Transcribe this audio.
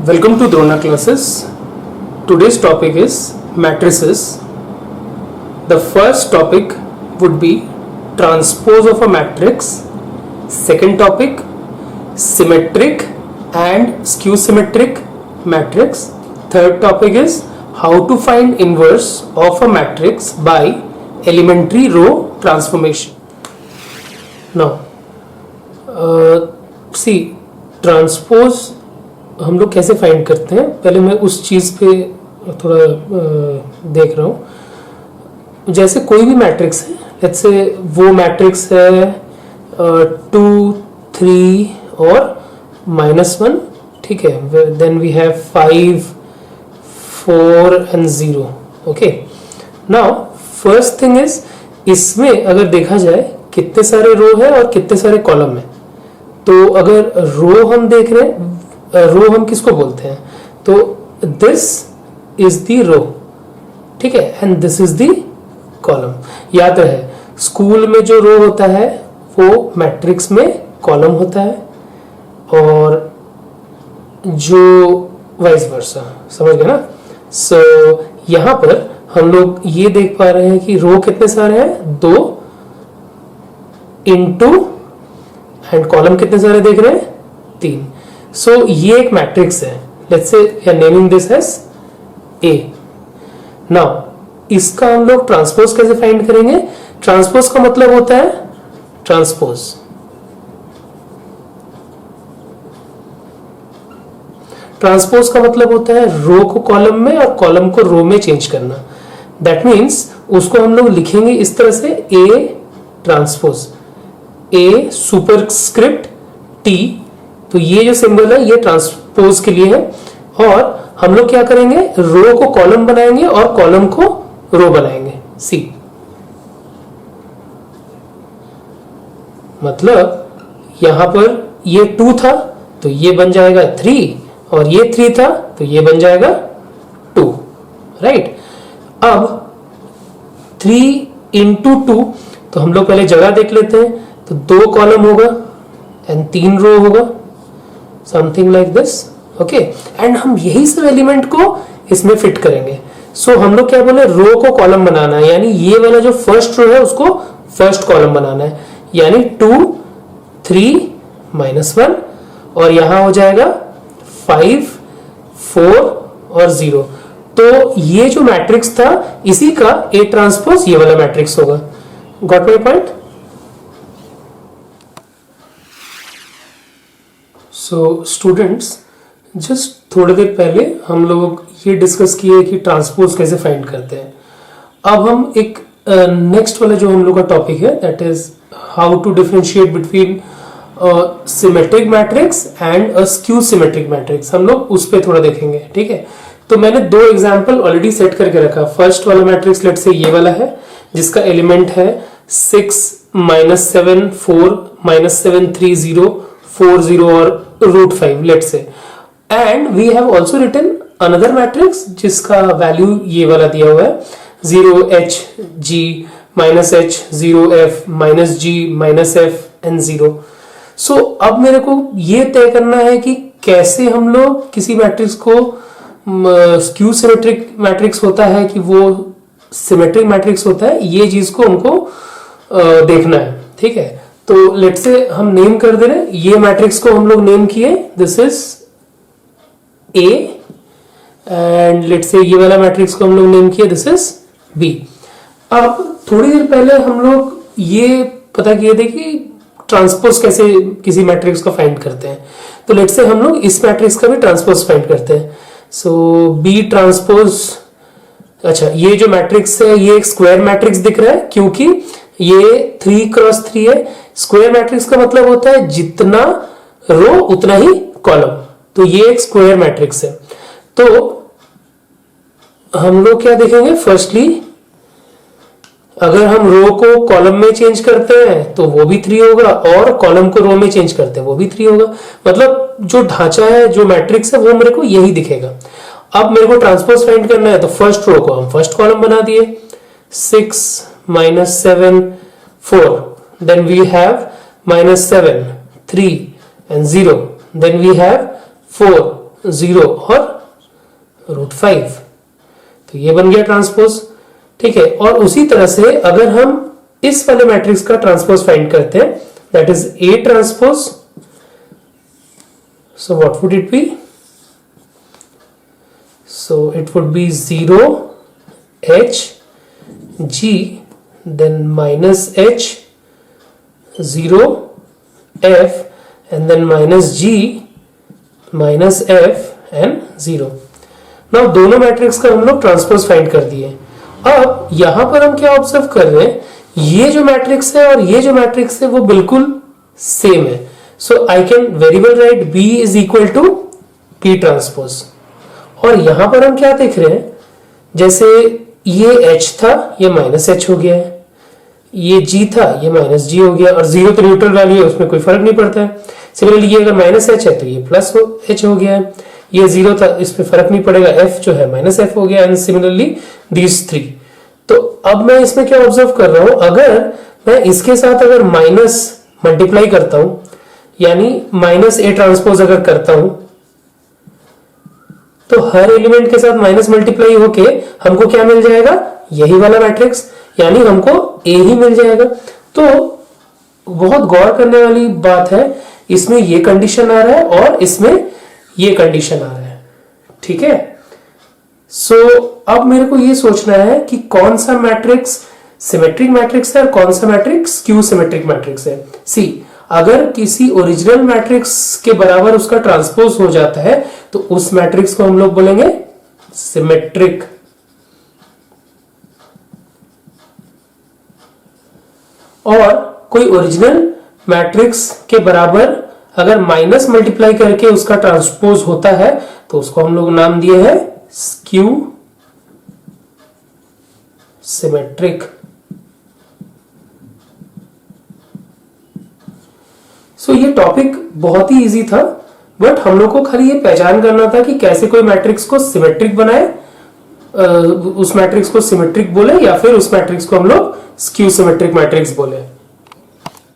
Welcome to Drona classes. Today's topic is matrices. The first topic would be transpose of a matrix. Second topic, symmetric and skew symmetric matrix. Third topic is how to find inverse of a matrix by elementary row transformation. Now, see, transpose हम लोग कैसे find करते हैं, पहले मैं उस चीज़ पे थोड़ा देख रहा हूँ. जैसे कोई भी मैट्रिक्स है, लेट्स से वो मैट्रिक्स है 2, 3 और -1, ठीक है. Then we have 5, 4 and 0. Okay, now first thing is, इसमें अगर देखा जाए कितने सारे रो है और कितने सारे कॉलम है. तो अगर रो हम देख रहे हैं, रो हम किसको बोलते हैं, तो दिस इज द रो, ठीक है, and this is the column. याद रहे, स्कूल में जो रो होता है वो मैट्रिक्स में कॉलम होता है, और जो वाइस वर्सा, समझ गए ना. सो यहां पर हम लोग ये देख पा रहे हैं कि रो कितने सारे हैं, 2 इंटू, एंड कॉलम कितने सारे देख रहे हैं, 3. सो ये एक मैट्रिक्स है. Let's say we are naming this as A. Now इसका हम लोग ट्रांसपोज कैसे फाइंड करेंगे. ट्रांसपोज का मतलब होता है ट्रांसपोज. ट्रांसपोज का मतलब होता है रो को कॉलम में और कॉलम को रो में चेंज करना. दैट मीन्स उसको हम लोग लिखेंगे इस तरह से, A transpose, A superscript T. तो ये जो सिंबल है ये ट्रांसपोज के लिए है, और हम लोग क्या करेंगे, रो को कॉलम बनाएंगे और कॉलम को रो बनाएंगे. सी, मतलब यहां पर ये 2 था तो ये बन जाएगा 3, और ये 3 था तो ये बन जाएगा 2, राइट. अब 3 इंटू 2, तो हम लोग पहले जगह देख लेते हैं. तो 2 कॉलम होगा एंड 3 रो होगा, something like this. Okay, and हम यही सब एलिमेंट को इसमें फिट करेंगे. सो हम लोग क्या बोले, रो को कॉलम बनाना है, यानी ये वाला जो फर्स्ट रो है उसको फर्स्ट कॉलम बनाना है, यानी 2, 3, -1, और यहां हो जाएगा 5, 4 और 0. तो ये जो मैट्रिक्स था इसी का ए ट्रांसपोज ये वाला मैट्रिक्स होगा. Got my point. So students, just थोड़ी देर पहले हम लोग ये डिस्कस किए कि ट्रांसपोज कैसे फाइंड करते हैं. अब हम एक नेक्स्ट वाला जो हम लोग का टॉपिक है, that is how to differentiate between symmetric matrix and a skew symmetric matrix, हम लोग उस पर थोड़ा देखेंगे. ठीक है, तो मैंने 2 एग्जाम्पल ऑलरेडी सेट करके रखा. फर्स्ट वाला मैट्रिक्स लेट से ये वाला है, जिसका एलिमेंट है 6, -7, 4, -7, 3, 0, 4, 0 और √5, let's say. And we have also written another matrix जिसका वैल्यू ये वाला दिया हुआ है, 0h g -h 0f -g -f and 0. So अब मेरे को ये तय करना है कि कैसे हम लोग किसी मैट्रिक्स को, स्क्यू सिमेट्रिक मैट्रिक्स होता है कि वो सिमेट्रिक मैट्रिक्स होता है, ये चीज को हमको देखना है. ठीक है, तो लेट्स से हम नेम कर दे रहे हैं, ये मैट्रिक्स को हम लोग नेम किए, this is a, and let's say ये वाला मैट्रिक्स को हम लोग नेम किए, दिस इज बी. अब थोड़ी देर पहले हम लोग ये पता किए थे कि ट्रांसपोज कैसे किसी मैट्रिक्स को फाइंड करते हैं. तो लेट्स से हम लोग इस मैट्रिक्स का भी ट्रांसपोज फाइंड करते हैं. सो बी ट्रांसपोज, अच्छा ये जो मैट्रिक्स है ये एक स्क्वायर मैट्रिक्स दिख रहा है क्योंकि ये 3x3 है. स्क्वायर मैट्रिक्स का मतलब होता है जितना रो उतना ही कॉलम, तो ये एक स्क्वायर मैट्रिक्स है. तो हम लोग क्या देखेंगे, फर्स्टली अगर हम रो को कॉलम में चेंज करते हैं तो वो भी 3 होगा, और कॉलम को रो में चेंज करते हैं वो भी 3 होगा. मतलब जो ढांचा है, जो मैट्रिक्स है, वो मेरे को यही दिखेगा. अब मेरे को ट्रांसपोज फाइंड करना है, तो फर्स्ट रो को हम फर्स्ट कॉलम बना दिए, 6 -7 4, then we have -7 3 and 0, then we have 4 0 और √5, तो ये बन गया ट्रांसपोज। ठीक है, और उसी तरह से अगर हम इस वाले मैट्रिक्स का ट्रांसपोज फाइंड करते हैं, that is A transpose, so what would it be? So it would be 0 H G then minus H 0 F and then minus G minus F and 0। Now दोनों मैट्रिक्स का हम लोग transpose find कर दिए। अब यहां पर हम क्या ऑब्जर्व कर रहे हैं, ये जो मैट्रिक्स है और ये जो मैट्रिक्स है वो बिल्कुल सेम है। So I can very well write B is equal to P transpose. और यहां पर हम क्या देख रहे हैं, जैसे ये H था, ये माइनस H हो गया है, ये G था, ये माइनस G हो गया, और 0 तो न्यूट्रल वैल्यू है, उसमें कोई फर्क नहीं पड़ता है। सिमिलरली ये अगर माइनस H है तो ये प्लस H हो गया है, ये 0 था, इस पे फर्क नहीं पड़ेगा, F जो है माइनस F हो गया, एंड सिमिलरली दीज 3। तो अब मैं इसमें क्या ऑब्जर्व कर रहा हूं, अगर मैं इसके साथ अगर माइनस मल्टीप्लाई करता हूं, यानी माइनस A ट्रांसपोज अगर करता हूं, तो हर एलिमेंट के साथ माइनस मल्टीप्लाई होके हमको क्या मिल जाएगा, यही वाला मैट्रिक्स, यानी हमको A ही मिल जाएगा। तो बहुत गौर करने वाली बात है, इसमें ये कंडीशन आ रहा है और इसमें ये कंडीशन आ रहा है। ठीक है, सो अब मेरे को ये सोचना है कि कौन सा मैट्रिक्स सिमेट्रिक मैट्रिक्स है और कौन सा मैट्रिक्स स्क्यू सिमेट्रिक मैट्रिक्स है। सी, अगर किसी ओरिजिनल मैट्रिक्स के बराबर उसका ट्रांसपोज हो जाता है तो उस मैट्रिक्स को हम लोग बोलेंगे सिमेट्रिक। और कोई ओरिजिनल मैट्रिक्स के बराबर अगर माइनस मल्टीप्लाई करके उसका ट्रांसपोज होता है तो उसको हम लोग नाम दिए हैं स्क्यू सिमेट्रिक। सो ये टॉपिक बहुत ही इजी था, बट हम लोग को खाली ये पहचान करना था कि कैसे कोई मैट्रिक्स को सिमेट्रिक बनाए, उस मैट्रिक्स को सिमेट्रिक बोले या फिर उस मैट्रिक्स को हम लोग स्क्यू सिमेट्रिक मैट्रिक्स बोले।